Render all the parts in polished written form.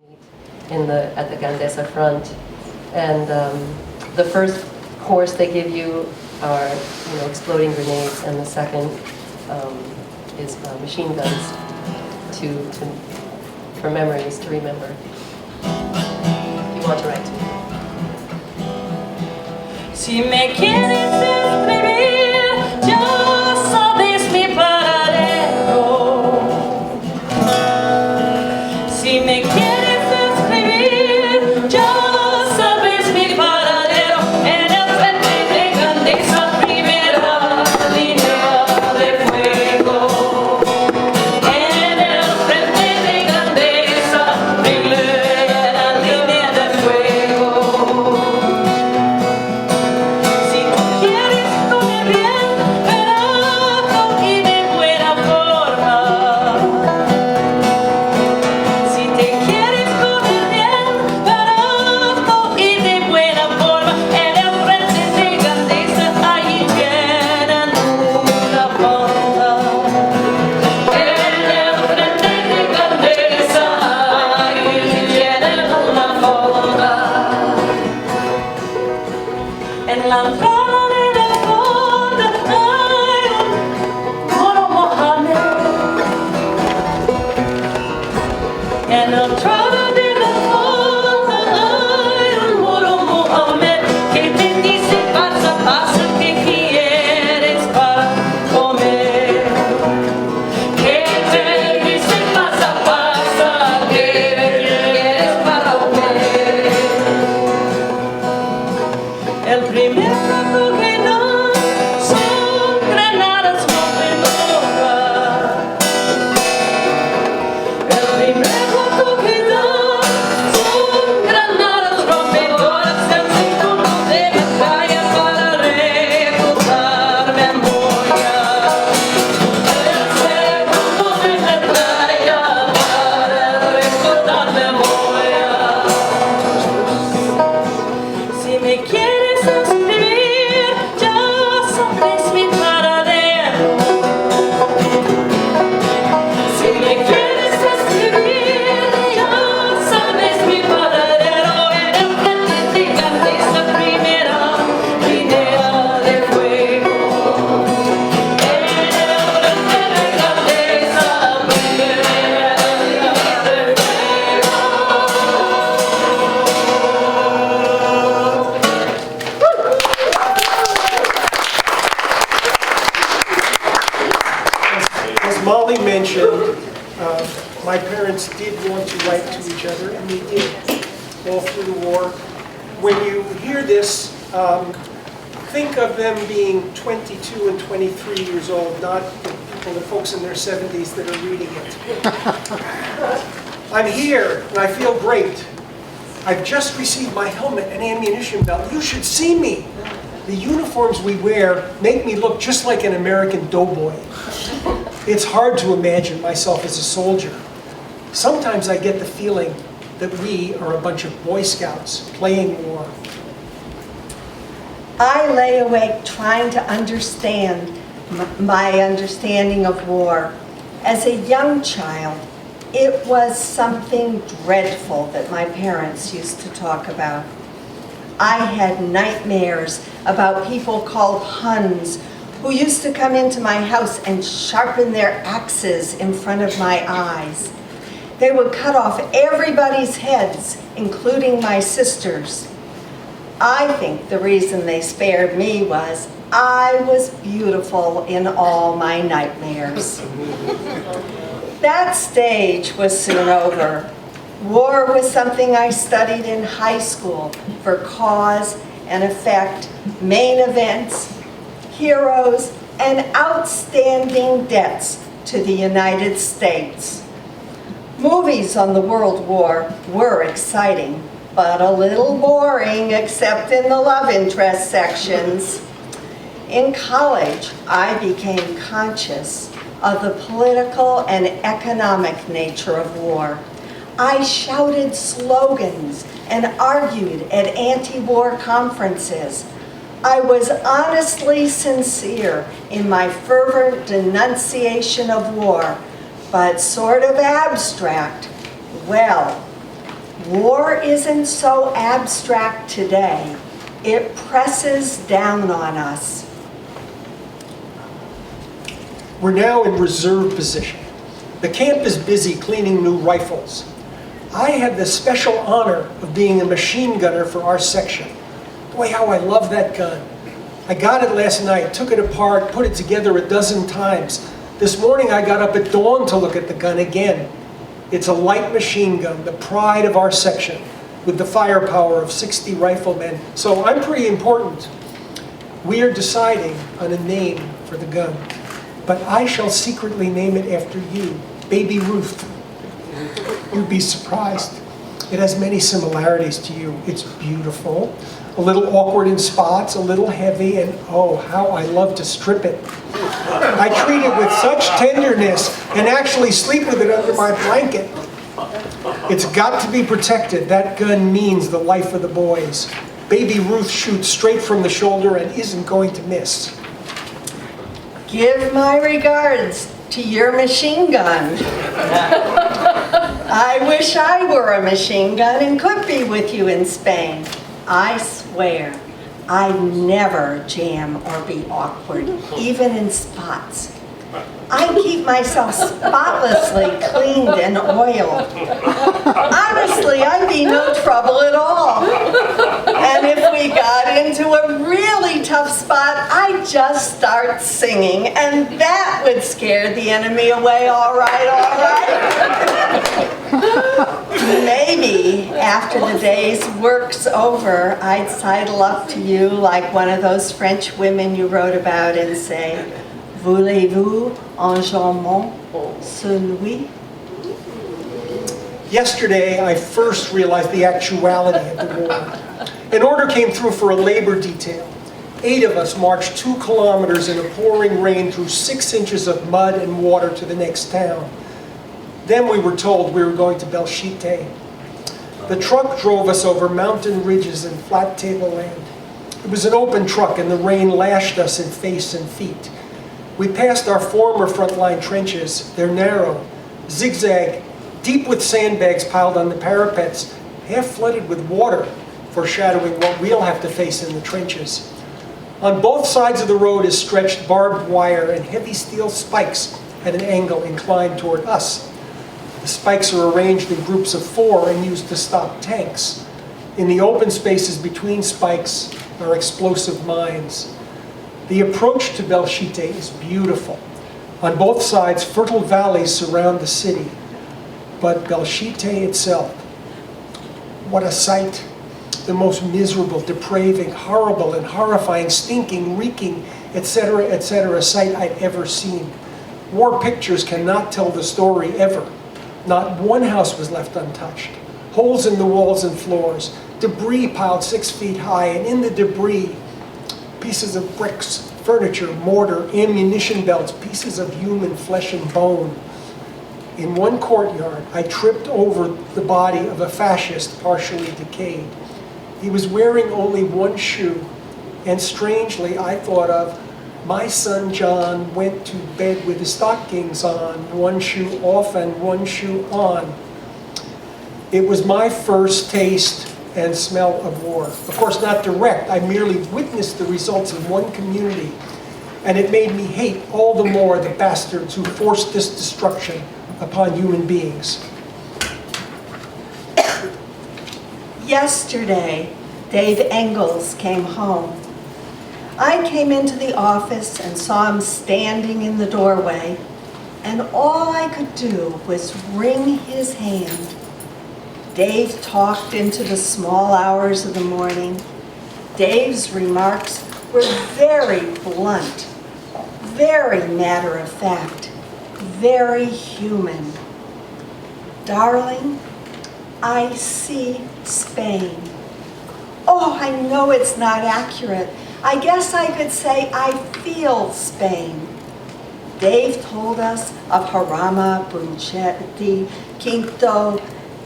At the Gandesa front, and the first course they give you are exploding grenades, and the second is machine guns for memories to remember. If you want to write to me. Si me quieres escribir, ya sabes mi paradero. Si me quieres escribir, ya sabes mi paradero. En el frente de Gandesa, primera línea de fuego. En el frente de Gandesa, primera línea de fuego. Si tú quieres comer bien, barato y de buena forma. Si te quieres comer bien, barato y de buena forma, en el frente de Gandesa ahí tienen una fonda. En el frente de Gandesa ahí tienen una fonda. En la entrada de la fonda hay un moro Mohamed. En la entrada de la fonda hay un moro Mohamed que te dice pasa, pasa, ¿qué quieres para comer? Que te dice pasa, pasa, ¿qué quieres para comer? El primer plato que dan son granadas rompedoras. El primer plato que dan son granadas rompedoras. El segundo de batalla para recordar memoria. El segundo de batalla para recordar memoria. Si me quieres escribir, ya sabes mi paradero. Si me quieres escribir, ya sabes mi paradero. En el frente de Gandesa, primera línea de fuego. En el frente de Gandesa, primera línea de fuego. As Molly mentioned, my parents did want to write to each other, and they did all through the war. When you hear this, think of them being 22 and 23 years old, not the folks in their 70s that are reading it. I'm here, and I feel great. I've just received my helmet and ammunition belt. You should see me. The uniforms we wear make me look just like an American doughboy. It's hard to imagine myself as a soldier. Sometimes I get the feeling that we are a bunch of Boy Scouts playing war. I lay awake trying to understand my understanding of war. As a young child, it was something dreadful that my parents used to talk about. I had nightmares about people called Huns who used to come into my house and sharpen their axes in front of my eyes. They would cut off everybody's heads, including my sister's. I think the reason they spared me was I was beautiful in all my nightmares. That stage was soon over. War was something I studied in high school for cause and effect, main events, heroes, and outstanding debts to the United States. Movies on the World War were exciting, but a little boring except in the love interest sections. In college, I became conscious of the political and economic nature of war. I shouted slogans and argued at anti-war conferences. I was honestly sincere in my fervent denunciation of war, but sort of abstract. Well, War isn't so abstract today. It presses down on us. We're now in reserve position. The camp is busy cleaning new rifles. I had the special honor of being a machine gunner for our section. Boy, how I love that gun. I got it last night, took it apart, put it together a dozen times. This morning I got up at dawn to look at the gun again. It's a light machine gun, the pride of our section, with the firepower of 60 riflemen. So I'm pretty important. We are deciding on a name for the gun, but I shall secretly name it after you, Baby Ruth. You'd be surprised. It has many similarities to you. It's beautiful, a little awkward in spots, a little heavy, and oh, how I love to strip it. I treat it with such tenderness and actually sleep with it under my blanket. It's got to be protected. That gun means the life of the boys. Baby Ruth shoots straight from the shoulder and isn't going to miss. Give my regards to your machine gun. I wish I were a machine gun and could be with you in Spain. I swear, I never jam or be awkward, even in spots. I keep myself spotlessly cleaned and oiled. Honestly, I'd be no trouble at all. And if we got into a really tough spot, I'd just start singing, and that would scare the enemy away, all right, all right. Maybe after the day's work's over, I'd sidle up to you like one of those French women you wrote about and say, "Voulez-vous un jambon, celui?" Yesterday, I first realized the actuality of the war. An order came through for a labor detail. 8 of us marched 2 kilometers in a pouring rain through 6 inches of mud and water to the next town. Then we were told we were going to Belchite. The truck drove us over mountain ridges and flat tableland. It was an open truck and the rain lashed us in face and feet. We passed our former frontline trenches. They're narrow, zigzag, deep with sandbags piled on the parapets, half flooded with water, foreshadowing what we'll have to face in the trenches. On both sides of the road is stretched barbed wire and heavy steel spikes at an angle inclined toward us. The spikes are arranged in groups of 4 and used to stop tanks. In the open spaces between spikes are explosive mines. The approach to Belchite is beautiful. On both sides, fertile valleys surround the city. But Belchite itself, what a sight. The most miserable, depraving, horrible, and horrifying, stinking, reeking, etc. sight I've ever seen. War pictures cannot tell the story ever. Not one house was left untouched. Holes in the walls and floors, debris piled 6 feet high, and in the debris, pieces of bricks, furniture, mortar, ammunition belts, pieces of human flesh and bone. In one courtyard, I tripped over the body of a fascist partially decayed. He was wearing only one shoe, and strangely, I thought of, my son John went to bed with his stockings on, one shoe off and one shoe on. It was my first taste and smell of war. Of course, not direct. I merely witnessed the results in one community, and it made me hate all the more the bastards who forced this destruction upon human beings. Yesterday, Dave Engels came home. I came into the office and saw him standing in the doorway, and all I could do was wring his hand. Dave talked into the small hours of the morning. Dave's remarks were very blunt, very matter-of-fact, very human. Darling, I see Spain. Oh, I know it's not accurate. I guess I could say I feel Spain. Dave told us of Jarama, Bunchetti, Quinto,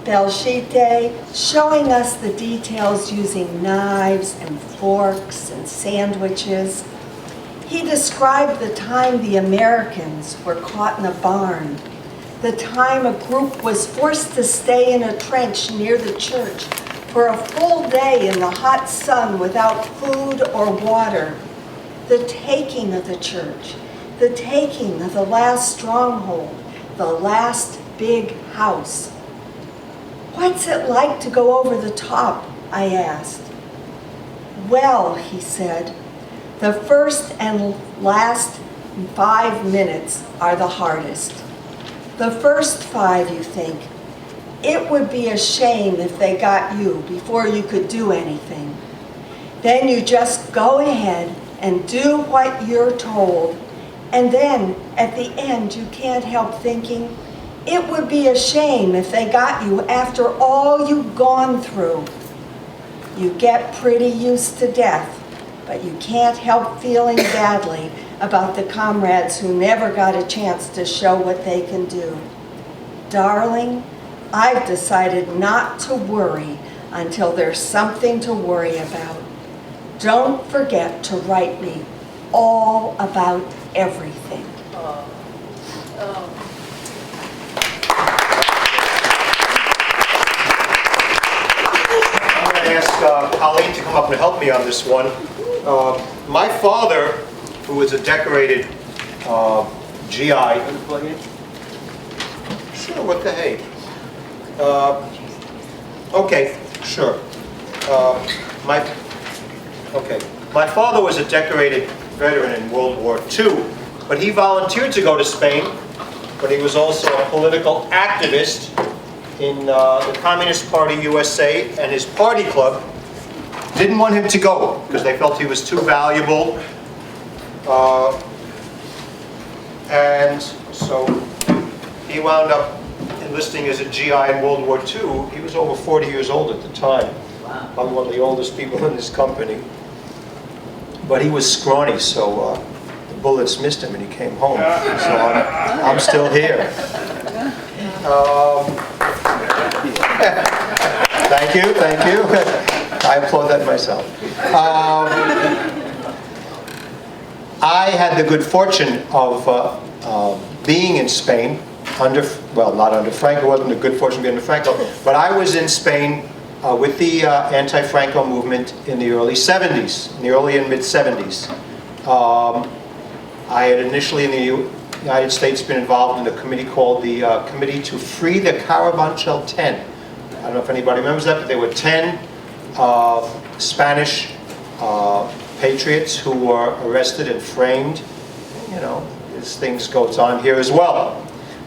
Belchite, showing us the details using knives and forks and sandwiches. He described the time the Americans were caught in a barn. the time a group was forced to stay in a trench near the church for a full day in the hot sun without food or water. The taking of the church, the taking of the last stronghold, the last big house. "What's it like to go over the top?" I asked. "Well," he said, "the first and last 5 minutes are the hardest. The first 5, you think, it would be a shame if they got you before you could do anything. Then you just go ahead and do what you're told, and then at the end you can't help thinking, it would be a shame if they got you after all you've gone through. You get pretty used to death, but you can't help feeling badly about the comrades who never got a chance to show what they can do. Darling, I've decided not to worry until there's something to worry about. Don't forget to write me all about everything." I'm going to ask Colleen to come up and help me on this one. My father, who was a decorated GI. Sure, what the hey? Okay, sure. My father was a decorated veteran in World War II, but he volunteered to go to Spain, but he was also a political activist in the Communist Party USA, and his party club didn't want him to go because they felt he was too valuable. And so he wound up enlisting as a GI in World War II. He was over 40 years old at the time. Wow. Probably one of the oldest people in this company. But he was scrawny, so the bullets missed him and he came home. So I'm still here. Thank you. I applaud that myself. I had the good fortune of being in Spain not under Franco. It wasn't a good fortune being under Franco, but I was in Spain with the anti-Franco movement in the early 70s, in the early and mid-70s. I had initially in the United States been involved in a committee called the Committee to Free the Carabanchel 10. I don't know if anybody remembers that, but they were 10 Spanish patriots who were arrested and framed. You know, this things goes on here as well.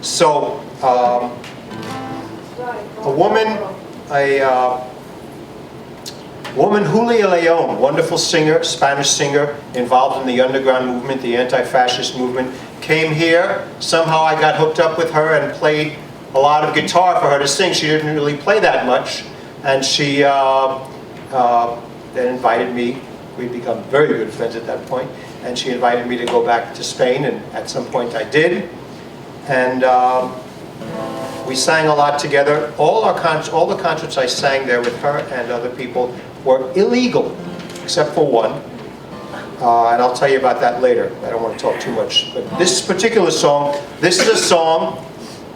So, a woman, Julia Leon, wonderful singer, Spanish singer, involved in the underground movement, the anti-fascist movement, came here. Somehow I got hooked up with her and played a lot of guitar for her to sing. She didn't really play that much, and she then invited me. We'd become very good friends at that point, and she invited me to go back to Spain, and at some point I did. And we sang a lot together. All the concerts I sang there with her and other people were illegal, except for one. And I'll tell you about that later. I don't want to talk too much. But this particular song, this is a song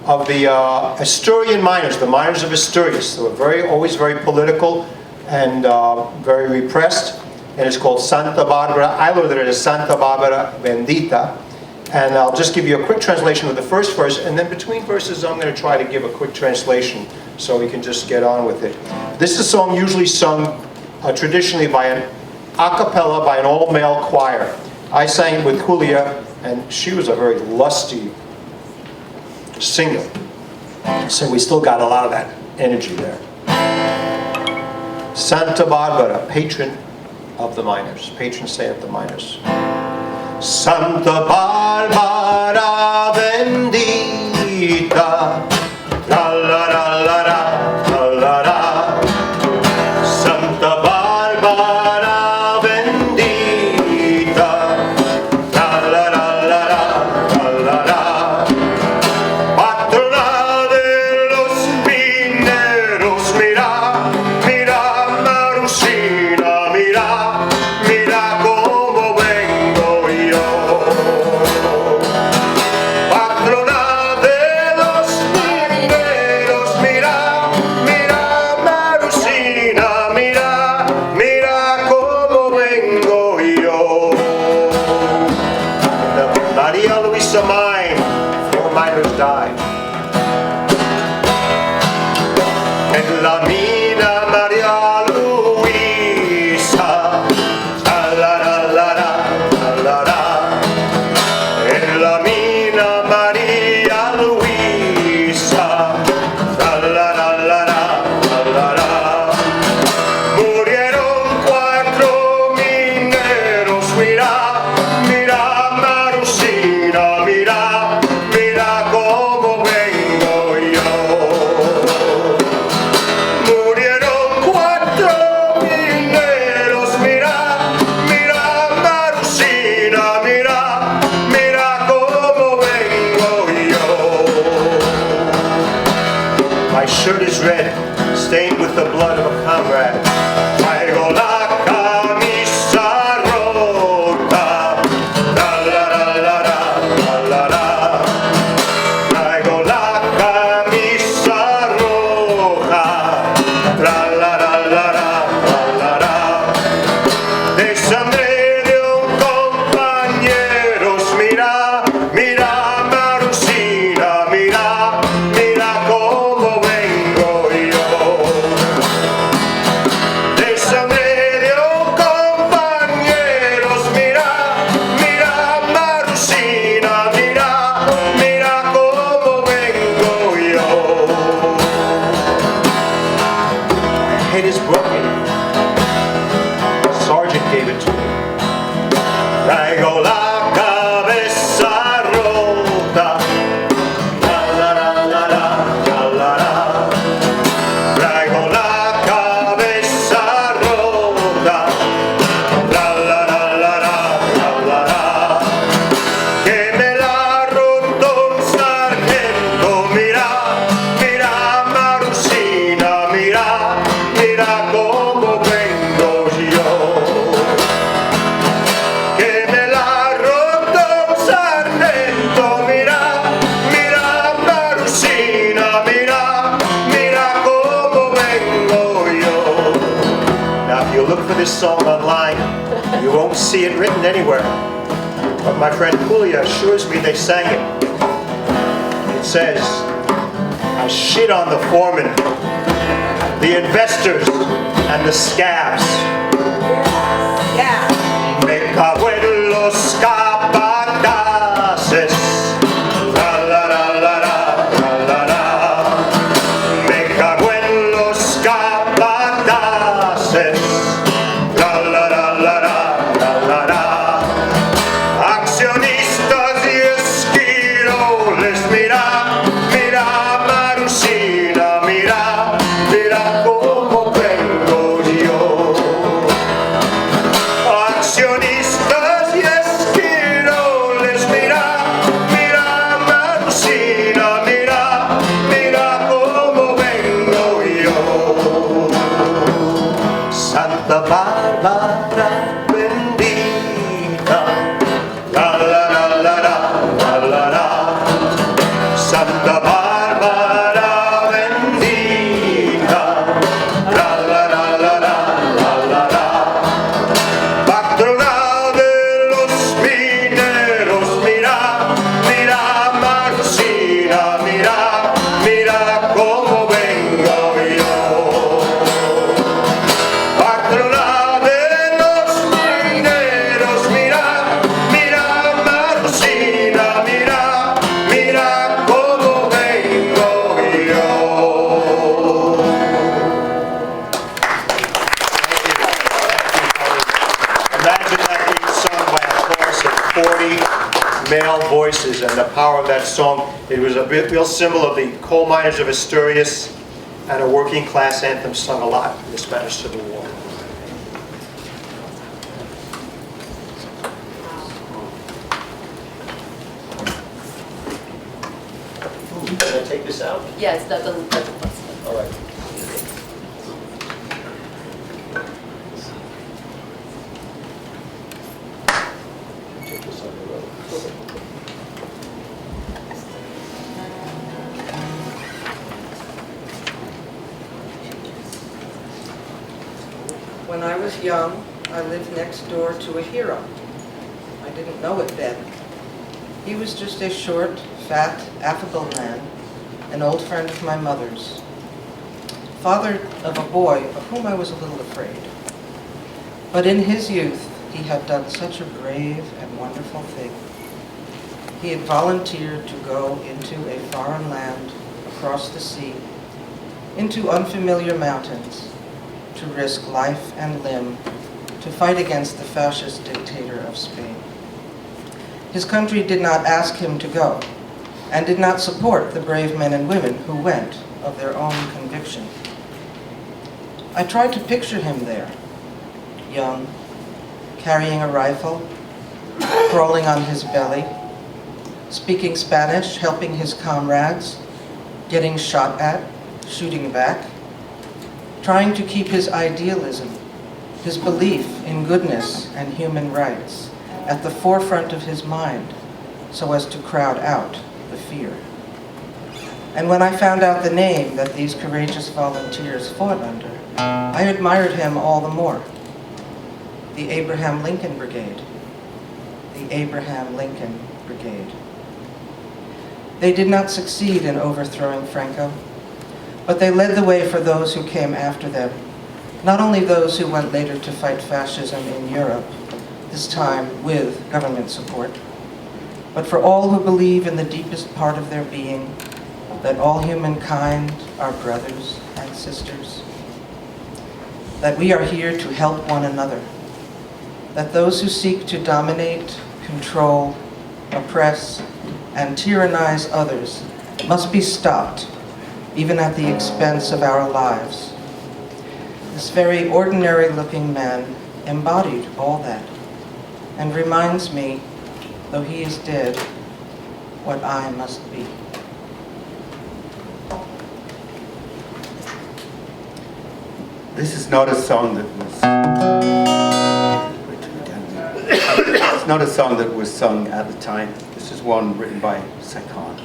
of the Asturian miners, the miners of Asturias. They were always very political and very repressed. And it's called Santa Barbara. I learned it as Santa Barbara Bendita. And I'll just give you a quick translation of the first verse, and then between verses I'm going to try to give a quick translation so we can just get on with it. This is a song usually sung traditionally by an a cappella by an all-male choir. I sang it with Julia, and she was a very lusty singer. So we still got a lot of that energy there. Santa Barbara, patron of the miners, patron saint of the miners. Santa Barbara bendita, la la la la la la la. Santa Barbara bendita, la la la la la la la. Patrona de los mineros, mira, mira Marusina, mira, mira cómo vengo yo. Patrona de los la mina Maria Luisa, la la la la la la, en la mina Maria Luisa, la la la la la la. Murieron 4 mineros, mira, mira Marusina, mira, mira cómo vengo yo. Murieron 4 mineros, mira, mira Marusina, mira, mira cómo vengo yo. My shirt is red, stained with the blood of a comrade. Traigo la camisa rota, la la la la la la la. Traigo la camisa roja, la la la la la la. De sangre de un compañero, mira, mira Marusina, mira, mira cómo vengo yo. De sangre de un compañero, mira, mira Marusina, mira, mira cómo vengo yo. My head is broken. A sergeant gave it to me. Traigo la cabeza rota, la la la la la la la. Traigo la cabeza rota, la la la la la la la. Que me la roto un sargento, mira, mira Marusina, mira, mira cómo vengo yo. Que me la roto un sargento, mira, mira Marusina, mira, mira cómo vengo yo. Now if you look for this song online, you won't see it written anywhere. But my friend Julia assures me they sang it. It says, I shit on the foreman, the investors, and the scabs. Yeah. Me cago en los capataces. La la la la la la la. Me cago en los capataces. La la la la la la la. Accionistas y esquiroles, mira, mira Marusina, mira, mira cómo vengo yo. Accionistas y esquiroles, mira, mira Marusina, mira, mira cómo vengo yo. Santa Bárbara bendita, la la la la la la la. Santa Bárbara bendita, la la la la la la la. Patrona de los mineros, mira, mira Marusina, mira, mira cómo vengo yo. Patrona de los mineros, mira, mira Marusina, mira, mira cómo vengo yo. Imagine that being sung by a chorus of 40 male voices and the power of that song. It was a real symbol of the coal miners of Asturias and a working class anthem sung a lot in the Spanish Civil War. Can I take this out? Yes, that doesn't. All right. Take this on the road. When I was young, I lived next door to a hero. I didn't know it then. He was just a short, fat, affable man, an old friend of my mother's. father of a boy of whom I was a little afraid. But in his youth, he had done such a brave and wonderful thing. He had volunteered to go into a foreign land, across the sea, into unfamiliar mountains, to risk life and limb, to fight against the fascist dictator of Spain. His country did not ask him to go, and did not support the brave men and women who went of their own conviction. I tried to picture him there, young, carrying a rifle, crawling on his belly, speaking Spanish, helping his comrades, getting shot at, shooting back, trying to keep his idealism, his belief in goodness and human rights at the forefront of his mind so as to crowd out the fear. And when I found out the name that these courageous volunteers fought under, I admired him all the more. The Abraham Lincoln Brigade. The Abraham Lincoln Brigade. They did not succeed in overthrowing Franco, but they led the way for those who came after them, not only those who went later to fight fascism in Europe, this time with government support, but for all who believe in the deepest part of their being that all humankind are brothers and sisters, that we are here to help one another, that those who seek to dominate, control, oppress, and tyrannize others must be stopped, even at the expense of our lives. This very ordinary-looking man embodied all that, and reminds me, though he is dead, what I must be. This is not a song that was... It's not a song that was sung at the time. This is one written by Saigon.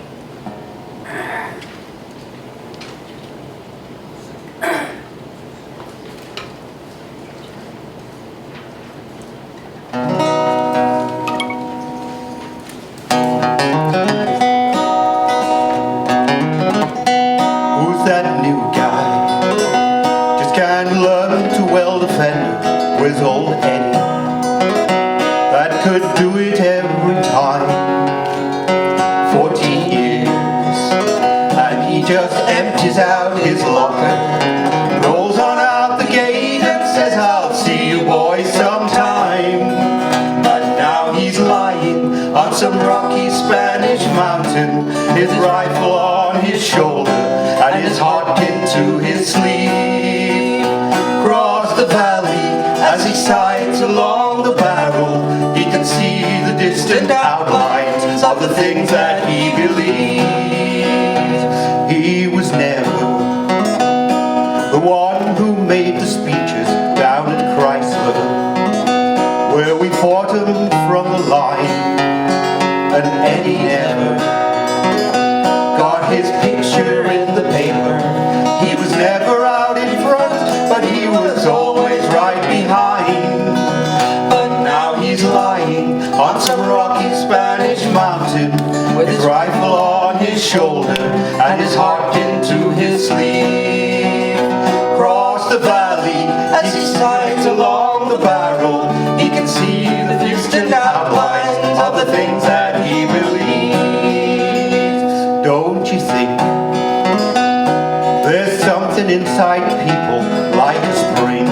Who's that new guy? Just can't learn to well defend with old Eddie. That could do it every time. 14 years, and he just empties out his locker, rolls on out the gate and says, I'll see you boys sometime. But now he's lying on some rocky Spanish mountain, his rifle on his shoulder and his heart into his sleeve. Across the valley as he sights along the barrel, he can see the distant outlines of the things that he believes. He was never the one who made the speeches down at Chrysler, where we fought him from the line, and Eddie never got his picture in the paper. He was never out in front, but he was always right behind. But now he's lying on some rocky Spanish mountain, with his rifle on his shoulder and his heart into his sleeve. Across the valley as he sights along the barrel, he can see the distant outlines of the things that he believes. Don't you think there's something inside people like a spring,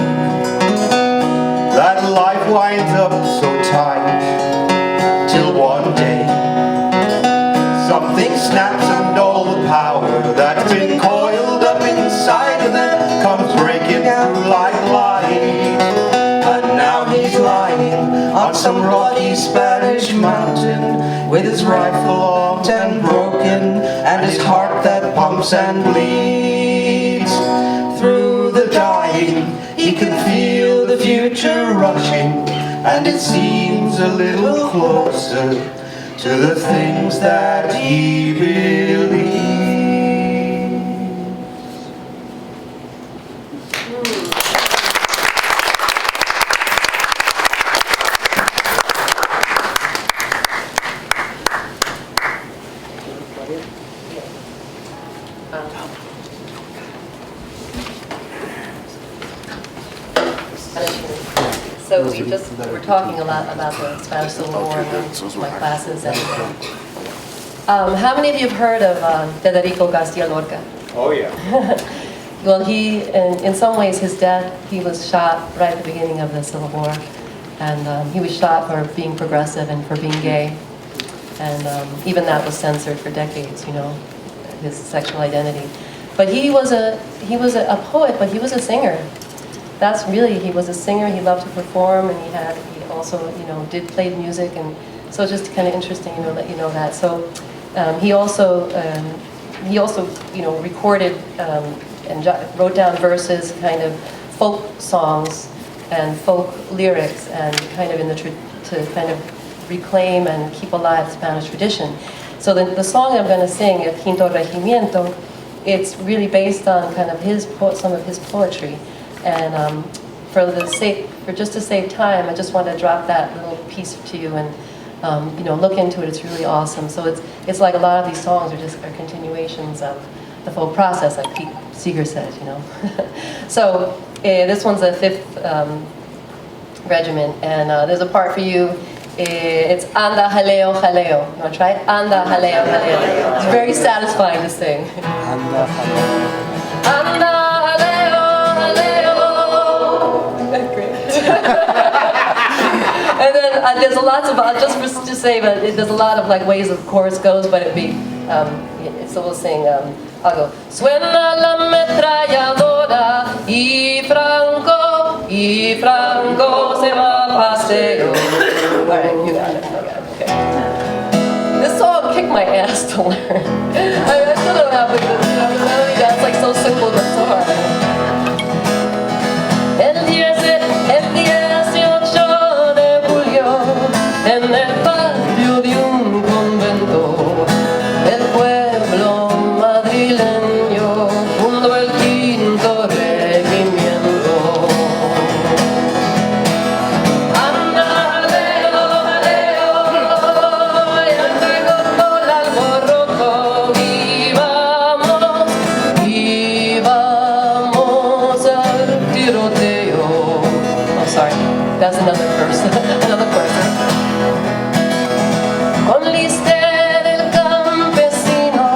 that life winds up so tight, till one day something snaps and all the power that's been coiled up inside of them comes breaking through like light. But now he's lying on some rocky Spanish mountain, with his rifle armed and broken, and his heart that pumps and bleeds. Through the dying, he can feel the future rushing, and it seems a little closer to the things that he believes. So we're talking a lot about the Spanish Civil War in my classes. And, how many of you have heard of Federico García Lorca? Oh, yeah. Well, in some ways, his death, he was shot right at the beginning of the Civil War. And he was shot for being progressive and for being gay. And even that was censored for decades, you know, his sexual identity. But he was a poet, but he was a singer. That's really, he was a singer, he loved to perform, and he also, you know, did play music, and so it's just kind of interesting, you know, let you know that. So he also, you know, recorded and wrote down verses, kind of folk songs and folk lyrics, and kind of to kind of reclaim and keep alive the Spanish tradition. So the song I'm going to sing, El Quinto Regimiento, it's really based on kind of some of his poetry. And just to save time, I just want to drop that little piece to you, and you know, look into it. It's really awesome. So it's like a lot of these songs are continuations of the folk process, like Pete Seeger said, you know. So this one's the 5th regiment, and there's a part for you. It's Anda Jaleo Jaleo. You want to try it? Anda Jaleo Jaleo. It's very satisfying to sing. Anda Jaleo. Anda Great. And then there's lots of, just to say, but there's a lot of like ways the chorus goes, but so we'll sing, I'll go. Suena la ametralladora y Franco se va a paseo. All right, you got it, okay. This song kicked my ass to learn. I still don't have the melody, that's like so simple but so hard. El 18 de julio, en el patio de un convento, el pueblo madrileño fundó el quinto regimiento. Anda, jaleo, jaleo, y entregó por el alboroto, y vamos al tiroteo. Sorry, that's another verse, another chorus. Con lister el campesino,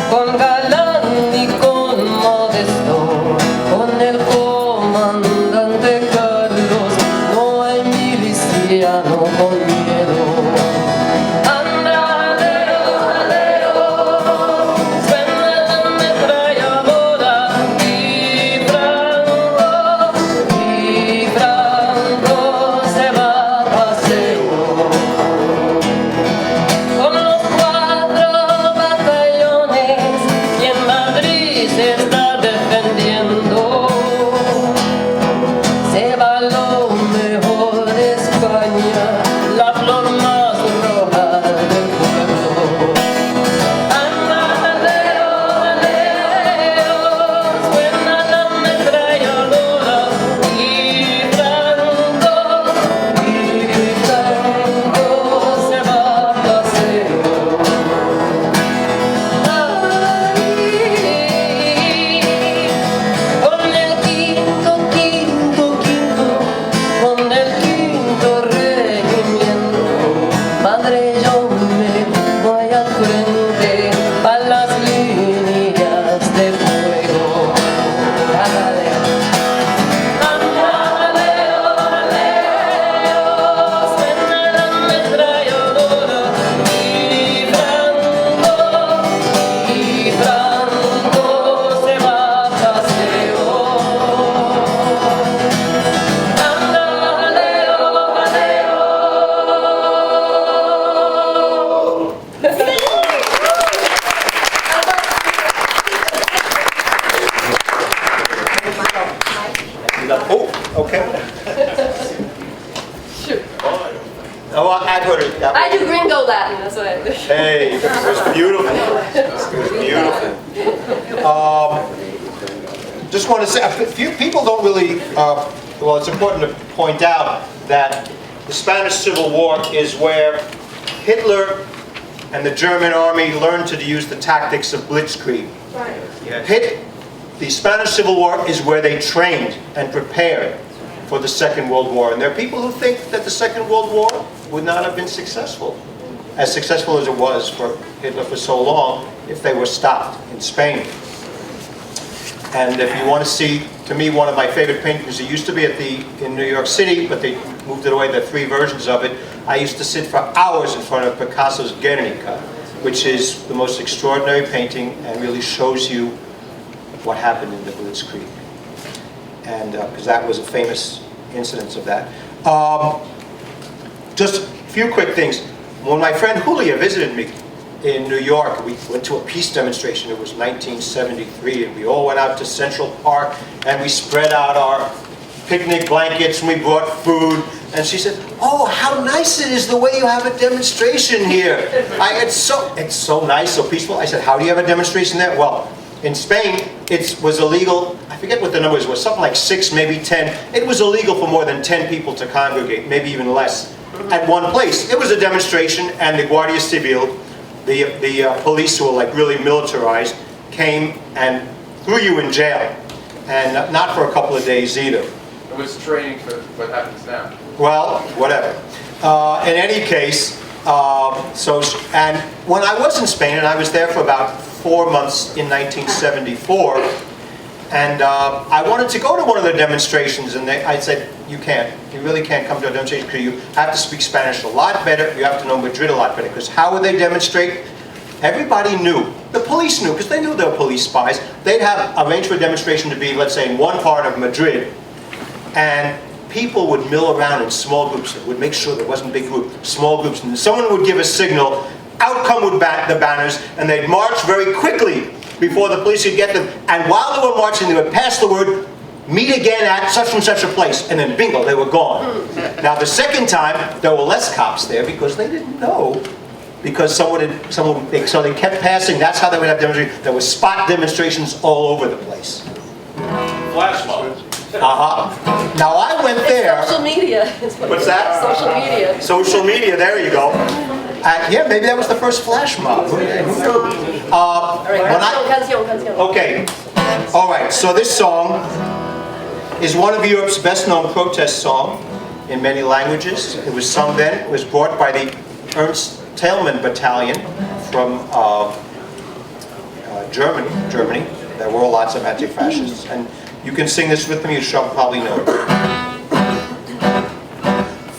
con galán y con modesto, con el comandante Carlos, no hay miliciano con miedo. Anda, jaleo, jaleo, suena la ametralladora y Franco se va a paseo. Con los 4 batallones y en Madrid se está defendiendo. Se va lo mejor de España, la flor más roja del pueblo. Anda, jaleo, jaleo, suena la ametralladora y Franco se va a paseo. Con el quinto, con el quinto regimiento, madre, yo me voy al frente a las líneas de fuego. Jaleo, jaleo, jaleo, suena la ametralladora y Franco se va a paseo. Anda, jaleo, jaleo. Oh, okay. Oh, I've heard it. I do Gringo Latin, that's what I do. Hey, it was beautiful. It was beautiful. Just want to say, a few people don't really, well, it's important to point out that the Spanish Civil War is where Hitler and the German army learned to use the tactics of blitzkrieg. The Spanish Civil War is where they trained and prepared for the Second World War. And there are people who think that the Second World War would not have been successful as it was for Hitler for so long, if they were stopped in Spain. And if you want to see, to me, one of my favorite paintings, it used to be in New York City, but they moved it away, there are 3 versions of it. I used to sit for hours in front of Picasso's Guernica, which is the most extraordinary painting and really shows you what happened in the Blitzkrieg. And because that was a famous incident of that. Just a few quick things. When my friend Julia visited me in New York, we went to a peace demonstration. It was 1973, and we all went out to Central Park, and we spread out our picnic blankets, and we brought food. And she said, "Oh, how nice it is the way you have a demonstration here. It's so nice, so peaceful." I said, "How do you have a demonstration there?" Well, in Spain, it was illegal. I forget what the numbers were, something like 6, maybe 10. It was illegal for more than 10 people to congregate, maybe even less, at one place. It was a demonstration, and the Guardia Civil, the police, who were like really militarized, came and threw you in jail, and not for a couple of days either. It was training for what happens now. Well, whatever. In any case, and when I was in Spain, and I was there for about 4 months in 1974, and I wanted to go to one of the demonstrations, and I said, "You can't. You really can't come to a demonstration because you have to speak Spanish a lot better. You have to know Madrid a lot better." Because how would they demonstrate? Everybody knew. The police knew, because they knew they were police spies. They'd have arranged for a demonstration to be, let's say, in one part of Madrid, and people would mill around in small groups. They would make sure there wasn't big groups, small groups, and someone would give a signal. Out come would the banners, and they'd march very quickly before the police could get them. And while they were marching, they would pass the word, "Meet again at such and such a place," and then bingo, they were gone. Now the second time, there were less cops there because they didn't know, because so they kept passing. That's how they would have demonstrations. There were spot demonstrations all over the place. Flash mob. Now I went there. Social media. What's that? Social media. Social media, there you go. Yeah, maybe that was the first flash mob. All right, canción. Okay, all right, so this song is one of Europe's best-known protest songs in many languages. It was sung then. It was brought by the Ernst Thälmann Battalion from Germany. There were lots of anti-fascists. And you can sing this with me, you shall probably know it.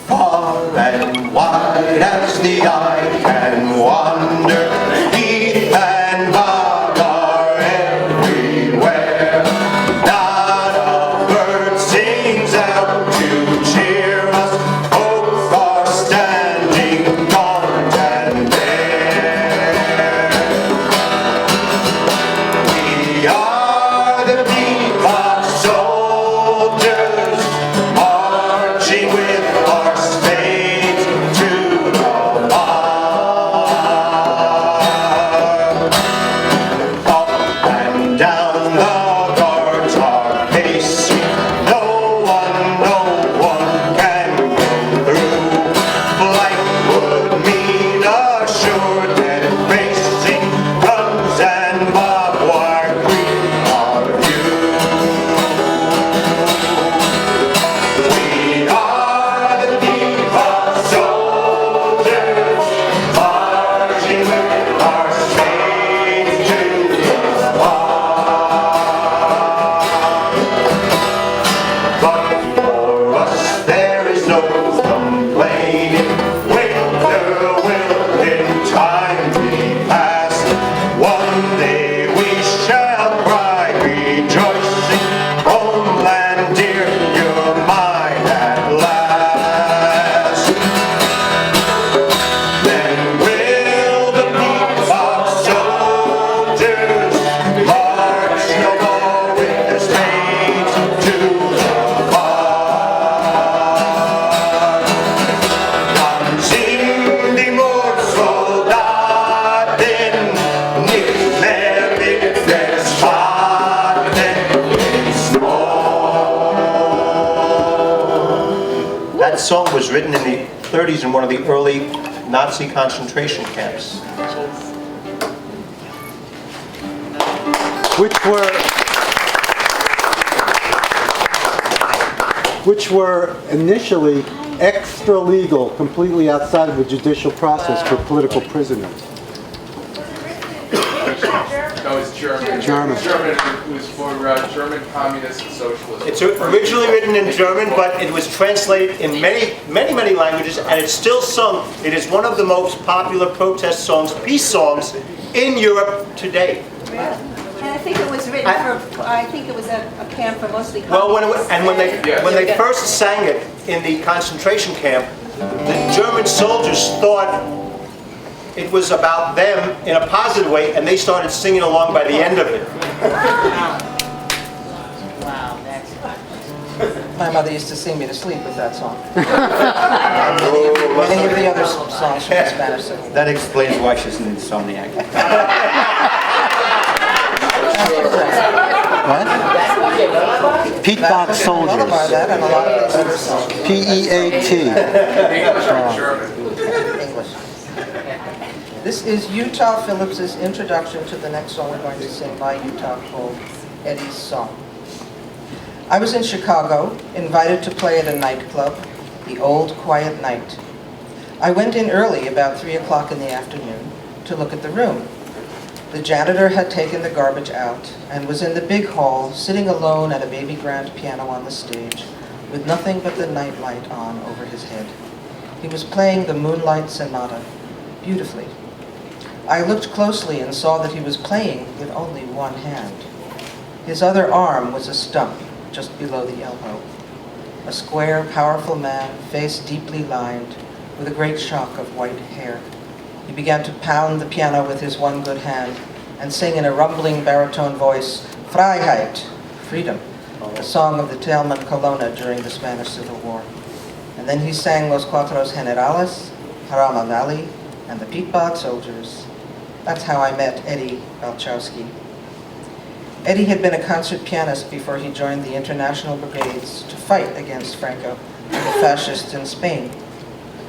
Far and wide as the eye can wander, deep and broad are everywhere. Not a bird sings out to cheer us, both are standing gaunt and bare. We are the bebop soldiers, marching with our spades to the bar. Up and down the guards are pacing, no one can go through. Flight would mean a sure death facing, guns and barbed wire greet our view. We are the bebop soldiers, marching with our spades to the bar. But for us there is no complaining. Winter will in time be past. One day we shall cry rejoicing, homeland dear, you're mine at last. Then will the bebop soldiers march no more with their spades to the bar. Dann sind die Mordsoldaten nicht mehr mit der Spaten ins Moor. That song was written in the 30s in one of the early Nazi concentration camps. which were initially extra-legal, completely outside of the judicial process for political prisoners. No, it's German. German. It was for German communists and socialists. It's originally written in German, but it was translated in many languages, and it's still sung. It is one of the most popular protest songs, peace songs, in Europe today. And I think it was written for, I think it was a camp for mostly Well, communists. when they first sang it in the concentration camp, the German soldiers thought it was about them in a positive way, and they started singing along by the end of it. Wow, that's... My mother used to sing me to sleep with that song. Many of the other songs from the Spanish Civil War. That explains why she's an insomniac. What? Pete Box Soldiers. Lullaby that and a lot of these other songs. P-E-A-T. English or German? English. This is Utah Phillips's introduction to the next song we're going to sing by Utah called Eddie's Song. I was in Chicago, invited to play at a nightclub, the Old Quiet Night. I went in early, about 3 o'clock in the afternoon, to look at the room. The janitor had taken the garbage out and was in the big hall, sitting alone at a baby grand piano on the stage, with nothing but the night light on over his head. He was playing the Moonlight Sonata, beautifully. I looked closely and saw that he was playing with only one hand. His other arm was a stump just below the elbow. A square, powerful man, face deeply lined, with a great shock of white hair. He began to pound the piano with his one good hand and sing in a rumbling baritone voice, Freiheit, freedom, a song of the Talman Colonna during the Spanish Civil War. And then he sang Los Cuatros Generales, Jarama Valley, and the Pete Box Soldiers. That's how I met Eddie Balchowski. Eddie had been a concert pianist before he joined the International Brigades to fight against Franco and the fascists in Spain.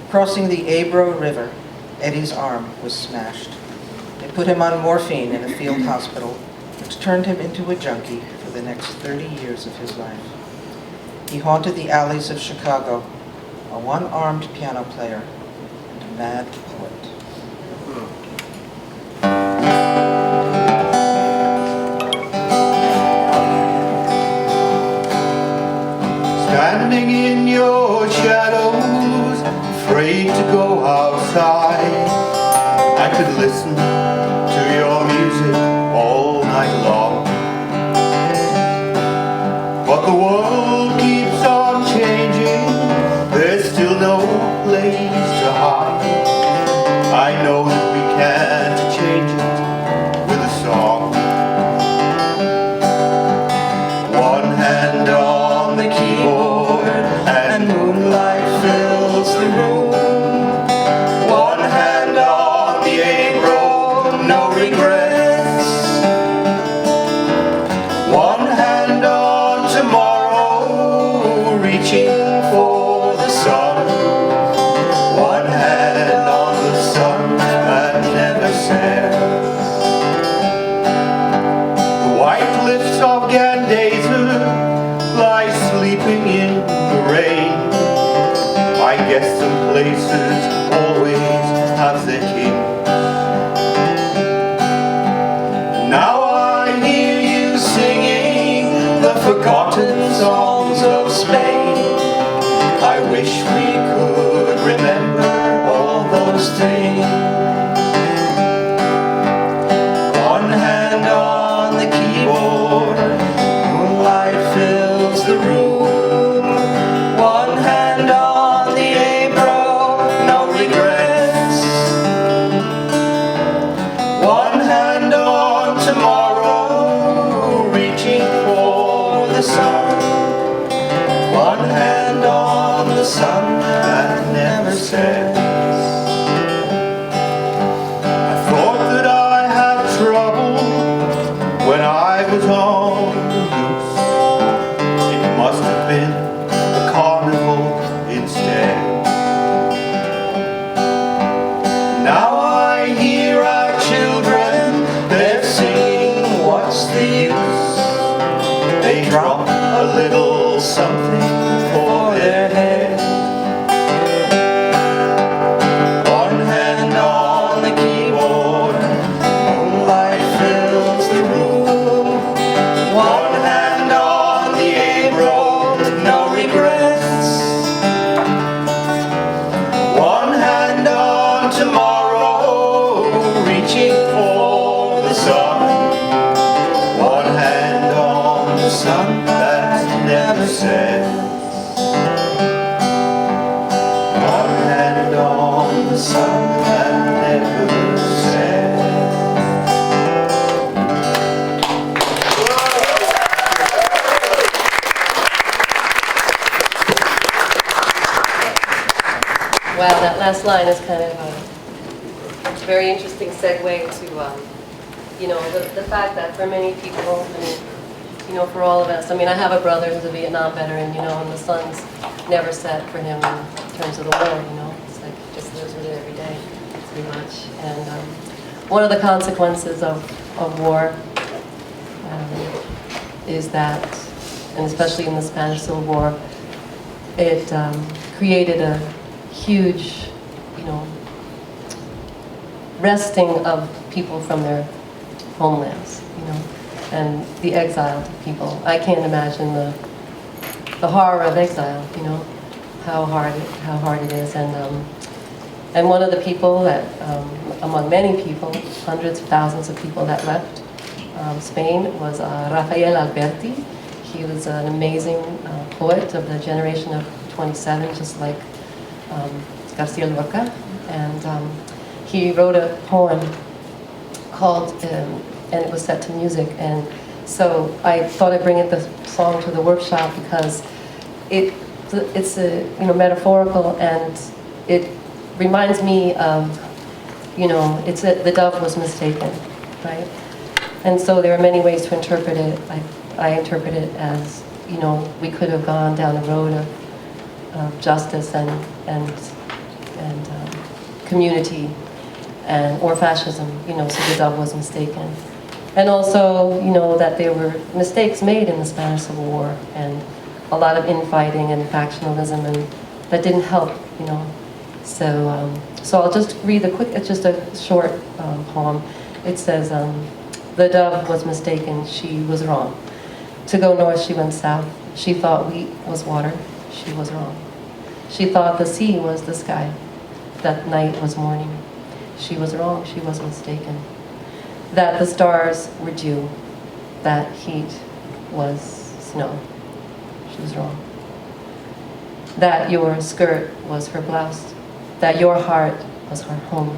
Crossing the Ebro River, Eddie's arm was smashed. They put him on morphine in a field hospital, which turned him into a junkie for the next 30 years of his life. He haunted the alleys of Chicago, a one-armed piano player and a mad poet. Standing in your shadows, afraid to go outside, I could listen to your music all night long. But the world keeps on changing, there's still no place to hide. I know that we can't change it with a song. One hand on the keyboard and moonlight fills the room. One hand on the Ebro, no regrets. One hand on tomorrow, reaching for the sun. One hand on the sun that never sets. The white cliffs of Gandazer lie sleeping in the rain. I guess some places always have their kings. Now I hear you singing the forgotten songs of Spain. I wish we could remember all those things. One hand on the keyboard, moonlight fills the room. One hand on the Ebro, no regrets. One hand on tomorrow, reaching for the sun. One hand on the sun that never sets. I thought that I had trouble when I was on the loose. It must have been the carnival instead. Now I hear our children, they're singing, what's the use? They drop a little something for sun that never sets. One hand on the sun that never sets. Wow, that last line is kind of a very interesting segue to, the fact that for many people, for all of us, I have a brother who's a Vietnam veteran, and the sun's never set for him in terms of the war, It's like he just lives with it every day, pretty much. And one of the consequences of war is that, and especially in the Spanish Civil War, it created a huge, wresting of people from their homelands, and the exiled people. I can't imagine the horror of exile, how hard it is. And one of the people that, among many people, hundreds of thousands of people that left Spain was Rafael Alberti. He was an amazing poet of the generation of 27, just like Garcia Lorca, and he wrote a poem called, and it was set to music, and so I thought I'd bring in the song to the workshop because it's metaphorical, and it reminds me of, the dove was mistaken, right? And so there are many ways to interpret it. I interpret it as, we could have gone down the road of justice and community or fascism, so the dove was mistaken. And also, that there were mistakes made in the Spanish Civil War and a lot of infighting and factionalism, and that didn't help, So I'll just read it's just a short poem. It says, the dove was mistaken, she was wrong. To go north, she went south. She thought wheat was water, she was wrong. She thought the sea was the sky, that night was morning. She was wrong, she was mistaken. That the stars were dew, that heat was snow. She was wrong. That your skirt was her blouse, that your heart was her home.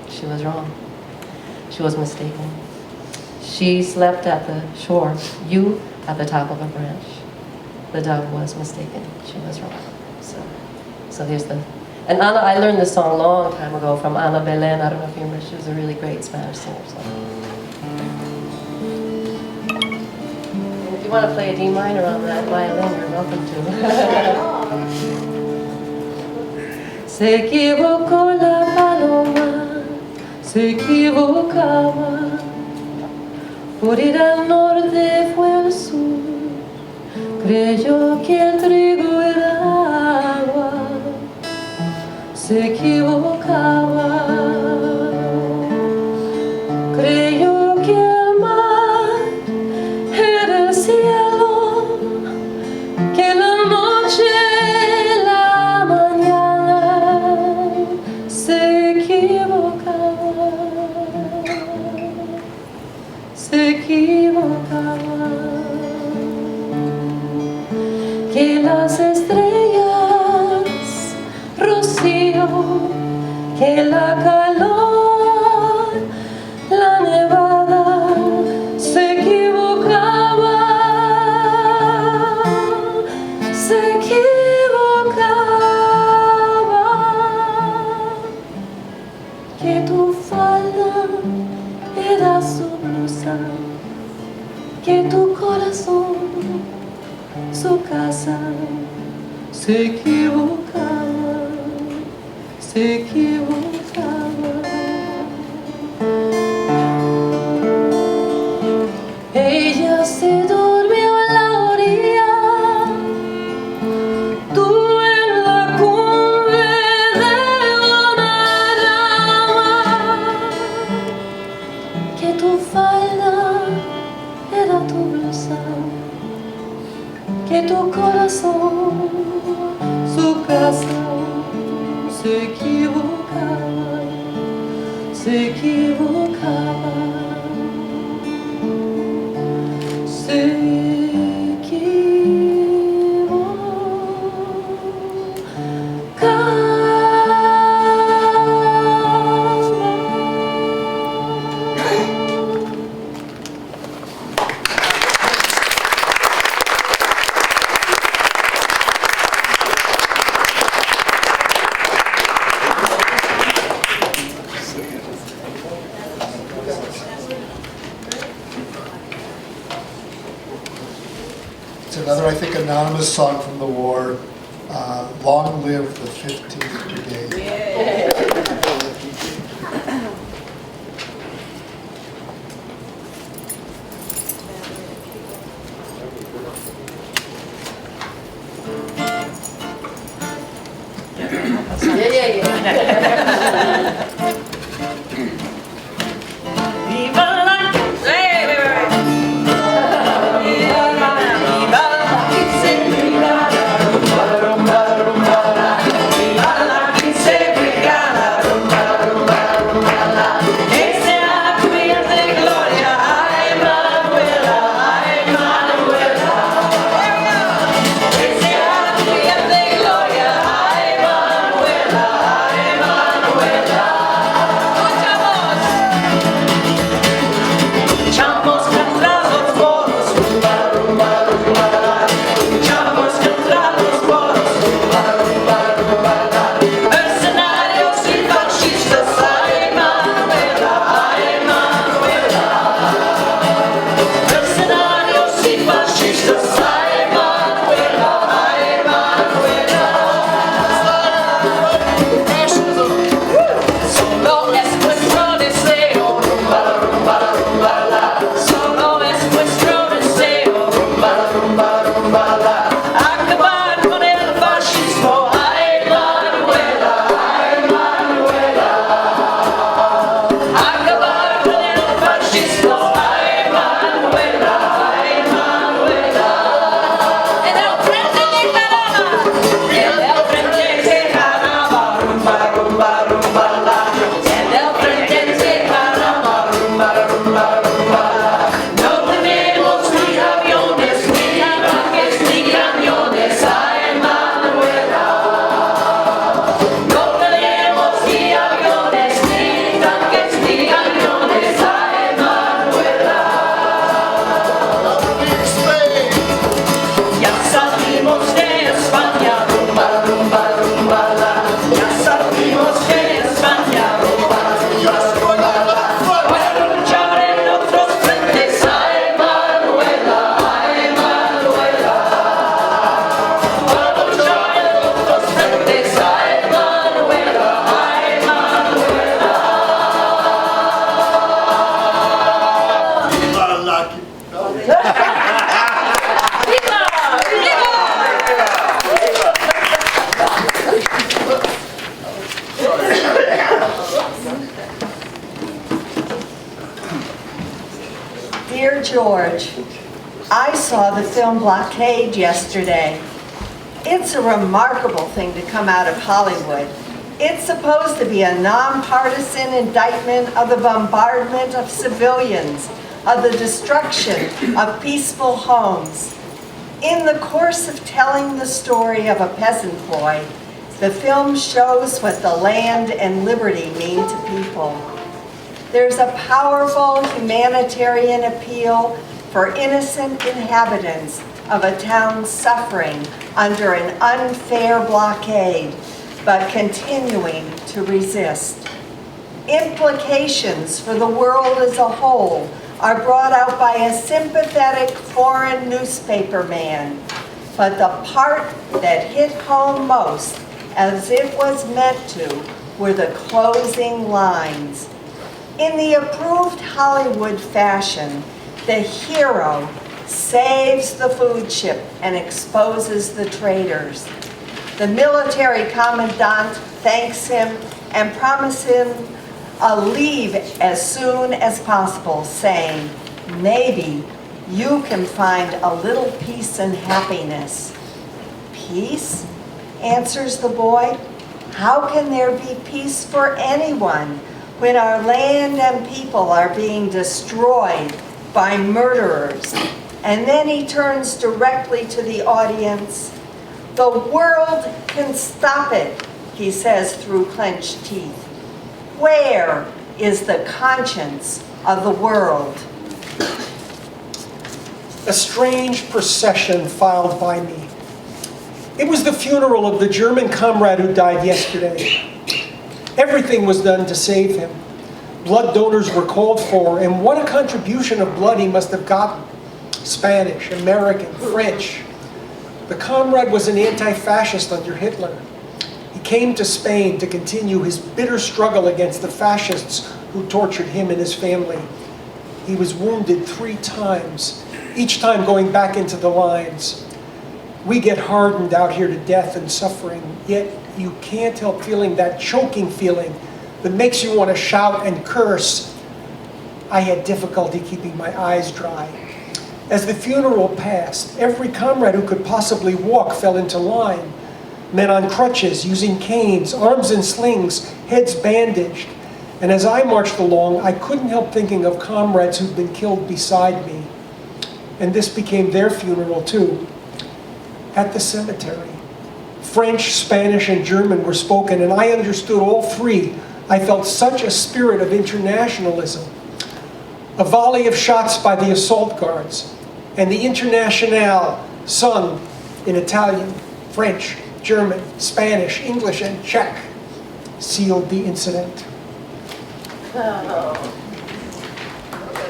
She was wrong. She was mistaken. She slept at the shore, you at the top of a branch. The dove was mistaken, she was wrong. So here's the, and Ana, I learned this song a long time ago from Ana Belén. I don't know if you remember, she was a really great Spanish singer. So. And if you want to play a D minor on that violin, you're welcome to. Se equivocó la paloma, se equivocaba. Por ir al norte fue al sur, creyó que el trigo era agua, se equivocaba. Creyó que el mar era el cielo, que la noche la mañana, se equivocaba. Se equivocaba, que las estrellas, rocío, que la calor, la nevada, se equivocaba, se equivocaba, que tu falda era su blusa, que tu corazón, su casa, se equivocaba, se equivocaba. Ella se durmió en la orilla, tú en la cumbre de una rama, que tu falda era tu blusa, que tu corazón, su casa, se equivocaba, se equivocaba, se It's another, I think, anonymous song from the war. Long live the 15th Brigade. Viva la Dear George, I saw the film Blockade yesterday. It's a remarkable thing to come out of Hollywood. It's supposed to be a nonpartisan indictment of the bombardment of civilians, of the destruction of peaceful homes. In the course of telling the story of a peasant boy, the film shows what the land and liberty mean to people. There's a powerful humanitarian appeal for innocent inhabitants of a town suffering under an unfair blockade, but continuing to resist. Implications for the world as a whole are brought out by a sympathetic foreign newspaper man, but the part that hit home most, as it was meant to, were the closing lines. In the approved Hollywood fashion, the hero saves the food ship and exposes the traitors. The military commandant thanks him and promises him a leave as soon as possible, saying, "Maybe you can find a little peace and happiness." "Peace?" answers the boy. "How can there be peace for anyone when our land and people are being destroyed by murderers?" And then he turns directly to the audience. "The world can stop it," he says through clenched teeth. Where is the conscience of the world? A strange procession filed by me. It was the funeral of the German comrade who died yesterday. Everything was done to save him. Blood donors were called for, and what a contribution of blood he must have gotten. Spanish, American, French. The comrade was an anti-fascist under Hitler. He came to Spain to continue his bitter struggle against the fascists who tortured him and his family. He was wounded 3 times, each time going back into the lines. We get hardened out here to death and suffering, yet you can't help feeling that choking feeling that makes you want to shout and curse. I had difficulty keeping my eyes dry. As the funeral passed, every comrade who could possibly walk fell into line. Men on crutches, using canes, arms in slings, heads bandaged. And as I marched along, I couldn't help thinking of comrades who'd been killed beside me. And this became their funeral too. At the cemetery, French, Spanish, and German were spoken, and I understood all 3. I felt such a spirit of internationalism. A volley of shots by the assault guards, and the Internationale sung in Italian, French, German, Spanish, English, and Czech sealed the incident.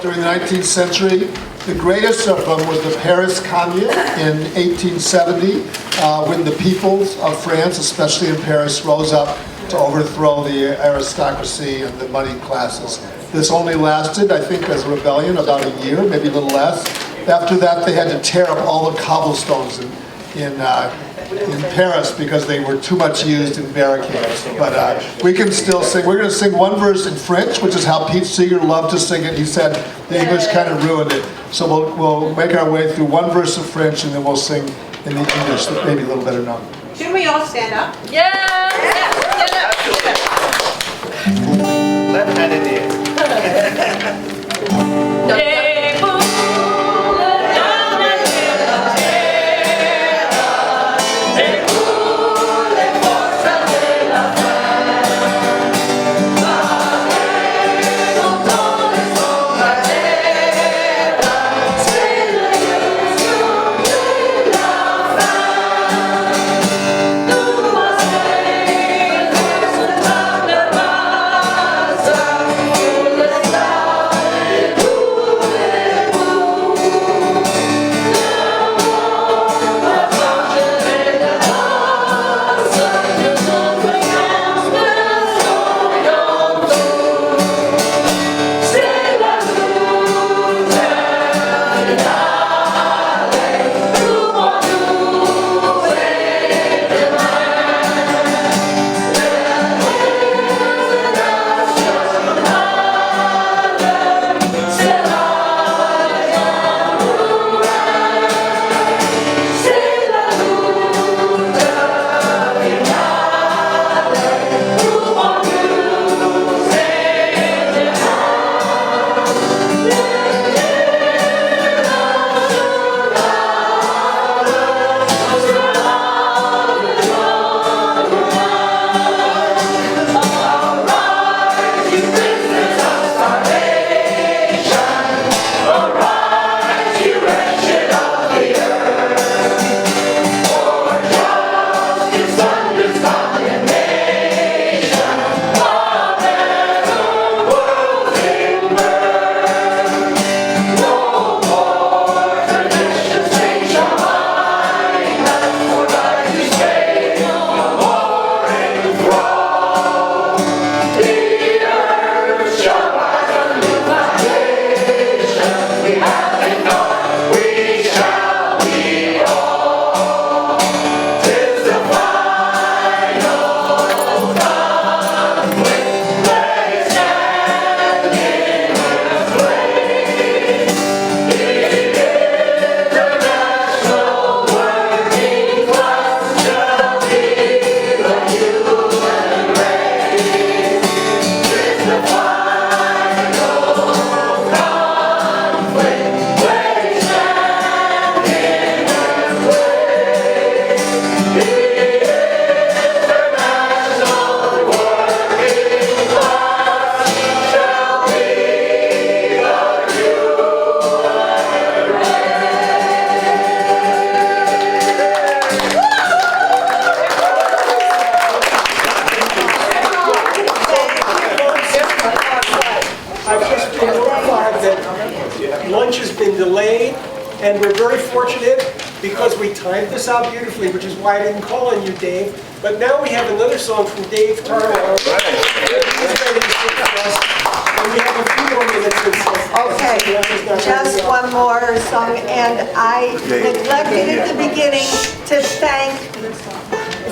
During the 19th century, the greatest of them was the Paris Commune in 1870, when the peoples of France, especially in Paris, rose up to overthrow the aristocracy and the moneyed classes. This only lasted, I think, as a rebellion about a year, maybe a little less. After that, they had to tear up all the cobblestones in Paris because they were too much used in barricades. But we can still sing. We're going to sing one verse in French, which is how Pete Seeger loved to sing it. He said the English kind of ruined it. So we'll make our way through one verse of French, and then we'll sing in the English, maybe a little better known. Should we all stand up? Yeah! Left hand in the air. And we're very fortunate because we timed this out beautifully, which is why I didn't call on you, Dave. But now we have another song from Dave Tarnow. He's ready to sing for us. And we have a few more minutes. Okay, just one more song, and I neglected at the beginning to thank, is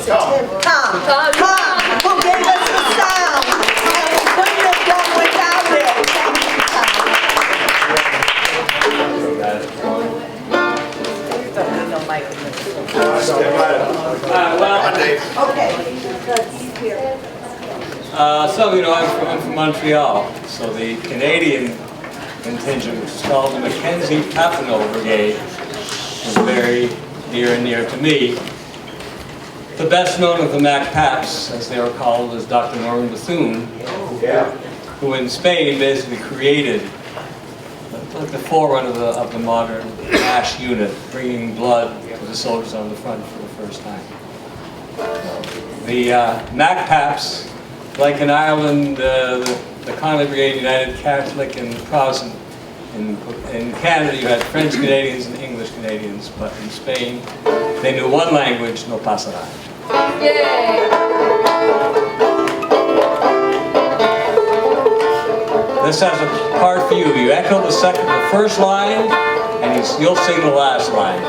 it Tim? Tom, who gave us the sound, and we couldn't have done without it. Thank you, Okay, let's hear. So, you know, I'm from Montreal, so the Canadian contingent, which is called the Mackenzie Kattau Brigade, is very near to me. The best known of the Mac Paps, as they were called, is Dr. Norman Bethune, who in Spain basically created the forerunner of the modern MASH unit, bringing blood to the soldiers on the front for the first time. The Mac Paps, like in Ireland, the Conley Brigade united Catholic and Protestant. In Canada, you had French Canadians and English Canadians, but in Spain, they knew one language, no pasarán. Yay! This has a part for you. You echo the first line, and you'll sing the last line.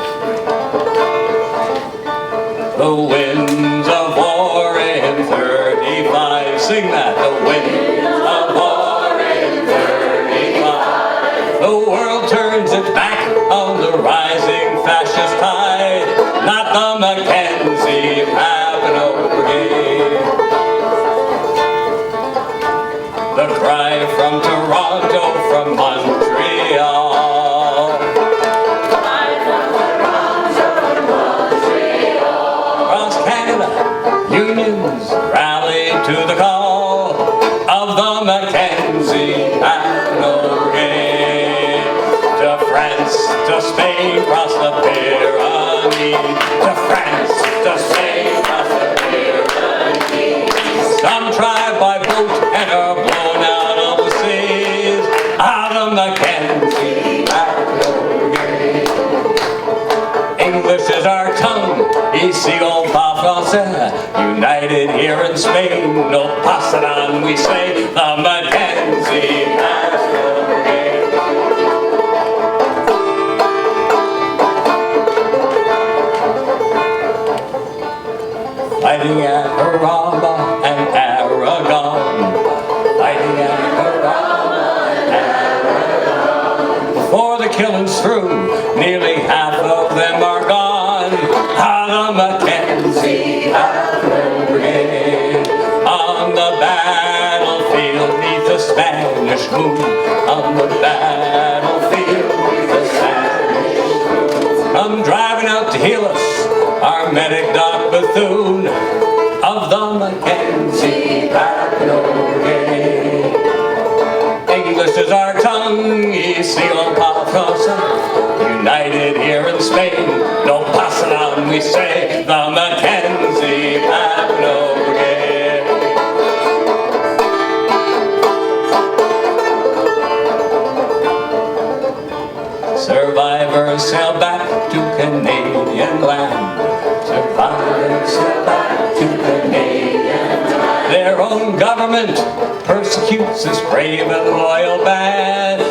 The winds of war in 35. Sing that. The winds of war in 35. The world turns its back on the rising fascist tide. Not the Mackenzie Kattau Brigade. The cry from Toronto, from Montreal. Unions rally to the call of the Mackenzie Kattau Brigade. To France, to Spain, cross the Pyrenees. To France, to Spain, cross the Pyrenees. Some try by boat and are blown out of the seas. The Mackenzie Kattau Brigade. English is our tongue, ici on parle français. United here in Spain, no pasarán, we say. The Mackenzie Kattau Brigade. Fighting at Arama and Aragon. Fighting at Arama and Aragon. Before the killing's through, nearly half of them are gone. The Mackenzie Kattau Brigade. On the battlefield, neath the Spanish moon. On the battlefield, neath the Spanish moon. Come driving out to heal us, our medic Doc Bethune of the Mackenzie Kattau Brigade. English is our tongue, ici on parle français. United here in Spain, no pasarán, we say. The Mackenzie Kattau Brigade. Survivors sail back to Canadian land. Survivors sail back to Canadian land. Their own government persecutes this brave and loyal band.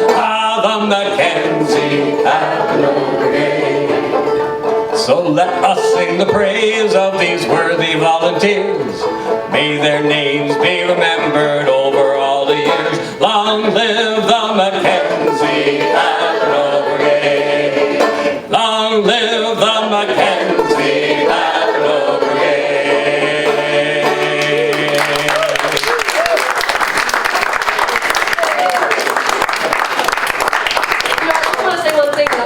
The Mackenzie Kattau Brigade. So let us sing the praise of these worthy volunteers. May their names be remembered over all the years. Long live the Mackenzie Kattau Brigade. Long live the Mackenzie Kattau Brigade.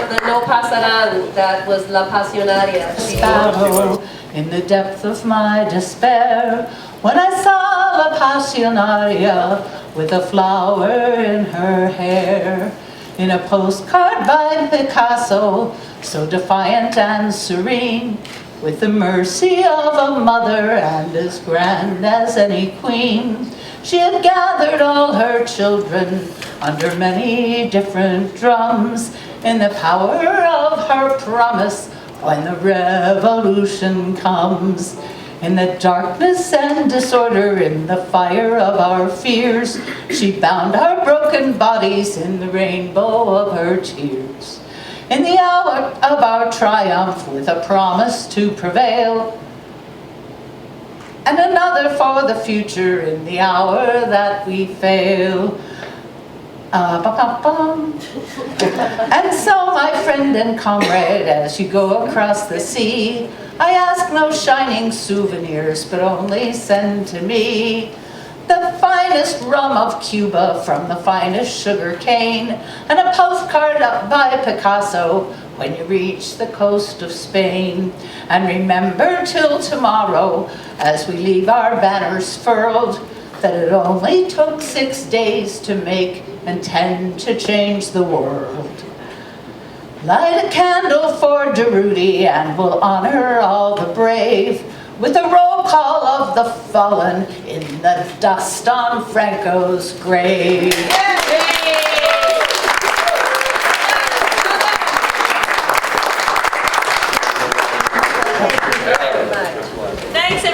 The No Pasarán, that was La Pasionaria. Battle in the depth of my despair, when I saw La Pasionaria with a flower in her hair. In a postcard by Picasso, so defiant and serene, with the mercy of a mother and as grand as any queen. She had gathered all her children under many different drums in the power of her promise when the revolution comes. In the darkness and disorder, in the fire of our fears, she bound our broken bodies in the rainbow of her tears. In the hour of our triumph, with a promise to prevail, and another for the future in the hour that we fail. And so, my friend and comrade, as you go across the sea, I ask no shining souvenirs, but only send to me the finest rum of Cuba from the finest sugar cane, and a postcard up by Picasso when you reach the coast of Spain. And remember till tomorrow, as we leave our banners furled, that it only took 6 days to make and 10 to change the world. Light a candle for Durruti, and we'll honor all the brave with a roll call of the fallen in the dust on Franco's grave.